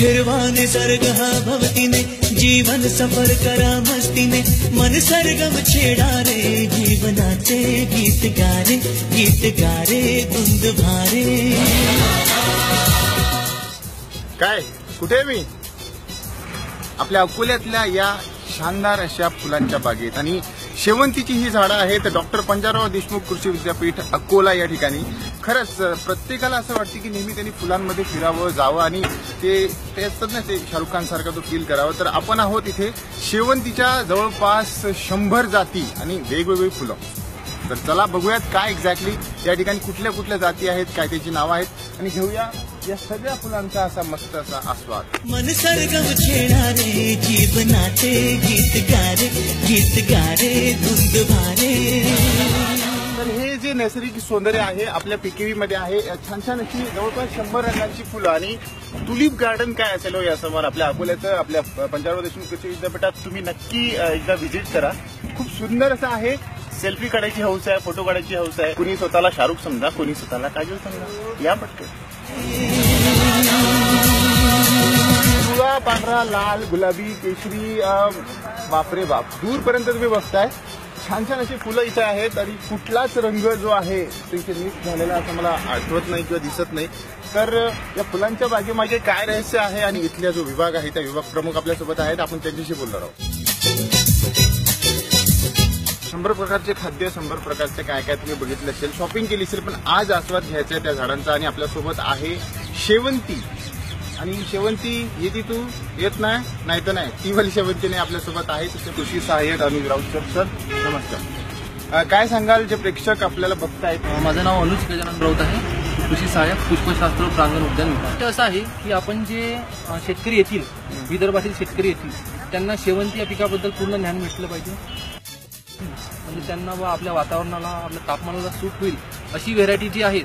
फिरवा निसर्ग हा भवतीने जीवन सफर करा मस्तीने मन सरगम छेडा रे जीवनाचे गीत गारे धुंद भारे. काय कुठे आहे मी? आपल्या अकोल्यातल्या या शानदार अशा फुलांच्या बागेत आणि शेवंतीची ही झाडं आहेत डॉक्टर पंजाबराव देशमुख कृषी विद्यापीठ अकोला या ठिकाणी. खरंच प्रत्येकाला असं वाटतं की नेहमी त्यांनी फुलांमध्ये फिरावं जावं आणि ते असतात ना ते शाहरुख खान सारखं तो फील करावं. तर आपण आहोत इथे शेवंतीच्या जवळपास 100 जाती आणि वेगवेगळी फुलं. तर चला बघूयात काय एक्झॅक्टली या ठिकाणी कुठल्या कुठल्या जाती आहेत, काय त्याची नावं आहेत आणि घेऊया या सगळ्या फुलांचा असा मस्त असा आस्वाद. मन सरगम छेडा रे जीवनाचे गीत गारे धुंद भारे. तर हे जे नैसर्गिक सौंदर्य आहे आपल्या पीकेव्हीमध्ये आहे. छान छान अशी जवळपास 100 रंगांची फुलं आणि टुलिप गार्डन काय असेल या समोर आपल्या अकोल्याचं आपल्या पंजाबराव देशमुख कृषी विद्यापीठात तुम्ही नक्की एकदा व्हिजिट करा. खूप सुंदर असं आहे. सेल्फी काढायची हौस आहे, फोटो काढायची हौस आहे. कुणी स्वतःला शाहरुख समजा, कुणी स्वतःला काजल समजा. या पटकन. पिवळा, पांढरा, लाल, गुलाबी, केशरी, बापरे बाप दूरपर्यंत तुम्ही बघताय. छान छान अशी फुलं इथे आहेत आणि कुठलाच रंग जो आहे तो इथे मिक्स झालेला असं मला आठवत नाही किंवा दिसत नाही. तर या फुलांच्या बागेमागे काय रहस्य आहे आणि इथला जो विभाग आहे त्या विभाग प्रमुख आपल्यासोबत आहेत. आपण त्यांच्याशी बोलणार आहोत. 100 प्रकारचे खाद्य, 100 प्रकारचे काय काय तुम्ही बघितलं असेल, शॉपिंग केली असेल, पण आज आस्वाद घ्यायचा आहे त्या झाडांचा. आणि आपल्यासोबत आहे शेवंती. आणि शेवंती येते तू येत नाही तर नाही ती वाली शेवंती नाही आपल्यासोबत आहे. तुझे कृषी सहाय्यक अनुज राऊत सर, नमस्कार. काय सांगाल जे प्रेक्षक आपल्याला बघतायत? माझं नाव अनुज गजानन राऊत आहे, कृषी सहाय्यक पुष्पशास्त्र प्रांगण उद्यान विभाग. असं आहे की आपण जे शेतकरी येतील, विदर्भातील शेतकरी येतील, त्यांना शेवंती या पिकाबद्दल पूर्ण ज्ञान भेटलं पाहिजे. म्हणजे त्यांना व आपल्या वातावरणाला, आपल्या तापमानाला सूट होईल अशी व्हेरायटी जी आहे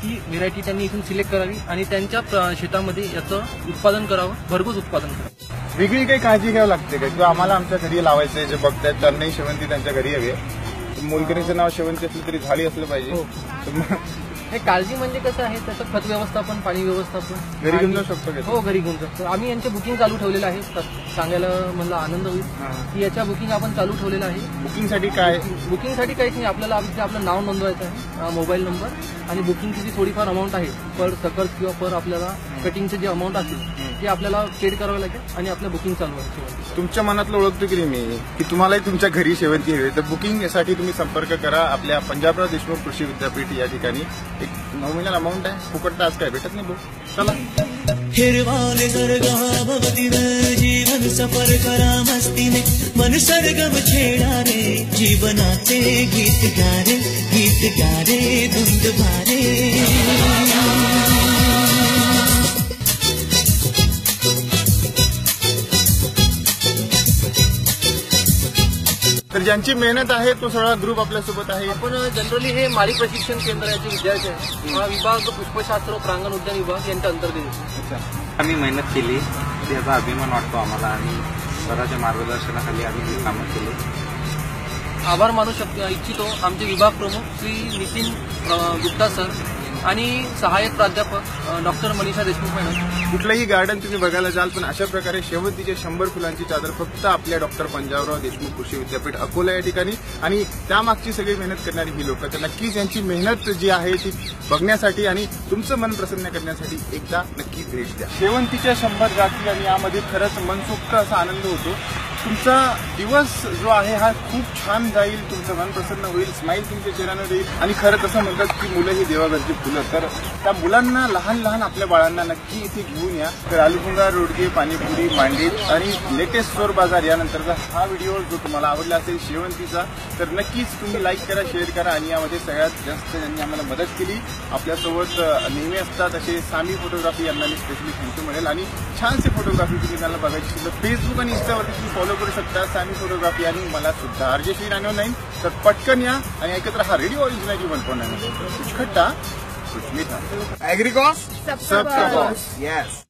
ती व्हेरायटी त्यांनी इथून सिलेक्ट करावी आणि त्यांच्या शेतामध्ये याचं उत्पादन करावं, भरघोस उत्पादन करावं. वेगळी काही काळजी घ्यावी लागते का? किंवा आम्हाला आमच्या घरी लावायचंय, जे बघतायत त्यांनाही शेवंती त्यांच्या घरी हवी आहे. मोलकरीचं नाव शेवंती असलं तरी झाडी असलं पाहिजे. हे काळजी म्हणजे कसं आहे, त्याचं खत व्यवस्थापन, पाणी व्यवस्थापन घरी घेऊन जाऊ शकतो. हो, घरी घेऊन शकतो. आम्ही यांचे बुकिंग चालू ठेवलेलं आहे. सांगायला मला आनंद होईल की याच्या बुकिंग आपण चालू ठेवलेलं आहे. बुकिंगसाठी काय? बुकिंगसाठी काहीच नाही. आपल्याला आपलं नाव नोंदवायचं आहे, मोबाईल नंबर आणि बुकिंगची जी थोडीफार अमाऊंट आहे पर सकल किंवा पर आपल्याला कटिंगचे जे अमाऊंट असेल ते आपल्याला पेड करावं लागेल आणि आपलं बुकिंग चालू आहे. तुमच्या मनातलं ओळखतो की मी की तुम्हालाही तुमच्या घरी शेवंती हवी, तर बुकिंगसाठी तुम्ही संपर्क करा आपल्या पंजाबराव देशमुख कृषी विद्यापीठ या ठिकाणी. एक 9 महिन्याला अमाऊंट आहे, फुकट आज काय भेटत नाही. चला. हिरवाले सर्ग भवतीने जीवन सफर करा मस्तीने मन सरगम छेडा रे जीवनाचे गीत गारे धुंद भारे. तर ज्यांची मेहनत आहे तो सगळा ग्रुप आपल्यासोबत आहे. आपण जनरली हे माळी प्रशिक्षण केंद्राचे विद्यार्थी आहे. हा विभाग पुष्पशास्त्र प्रांगण उद्यान विभाग यांच्या अंतर्गत आम्ही मेहनत केली, त्याचा अभिमान वाटतो आम्हाला आणि सरांच्या मार्गदर्शनाखाली आम्ही हे कामं केले. आभार मानू इच्छितो आमचे विभाग प्रमुख श्री नितीन गुप्ता सर आणि सहाय्यक प्राध्यापक डॉक्टर मनीषा देशमुख मॅडम. कुठलंही गार्डन तुम्ही बघायला जाल पण अशा प्रकारे शेवंतीचे 100 फुलांची चादर फक्त आपल्या डॉक्टर पंजाबराव देशमुख कृषी विद्यापीठ अकोला या ठिकाणी. आणि त्यामागची सगळी मेहनत करणारी ही लोक, तर नक्कीच यांची मेहनत जी आहे ती बघण्यासाठी आणि तुमचं मन प्रसन्न करण्यासाठी एकदा नक्की भेट द्या. शेवंतीच्या 100 जाती आणि यामध्ये खरंच मनसोक्त असा आनंद होतो. तुमचा दिवस जो आहे हा खूप छान जाईल, तुमचं मन प्रसन्न होईल, स्माईल तुमच्या चेहऱ्यावर येईल. आणि खरंच असं म्हणतात की मुलं ही देवाघरची फुलं, तर त्या मुलांना लहान लहान आपल्या बाळांना नक्की इथे घेऊन या. तर आलूभुंगा, रोडगे, पाणीपुरी, मांडीत आणि लेटेस्ट चोर बाजार यानंतरचा हा व्हिडिओ जो तुम्हाला आवडला असेल शेवंतीचा, तर नक्कीच तुम्ही लाईक करा, शेअर करा. आणि यामध्ये सगळ्यात जास्त ज्यांनी आम्हाला मदत केली आपल्यासोबत नेहमी असतात असे सामी फोटोग्राफी यांना मी स्पेशली थँक्यू म्हणेल. आणि छानसे फोटोग्राफी तुम्ही त्यांना बघायची असेल तर फेसबुक आणि इंस्टावरती तुम्ही फॉलो करू शकता सामी फोटोग्राफी आणि मला सुद्धा RJ 909. तर पटकन या आणि ऐकत रहा रेडिओ ओरिजिनल 1.9. कुछ खट्टा कुछ मीठा, एग्रीकॉस सबका बॉस. येस.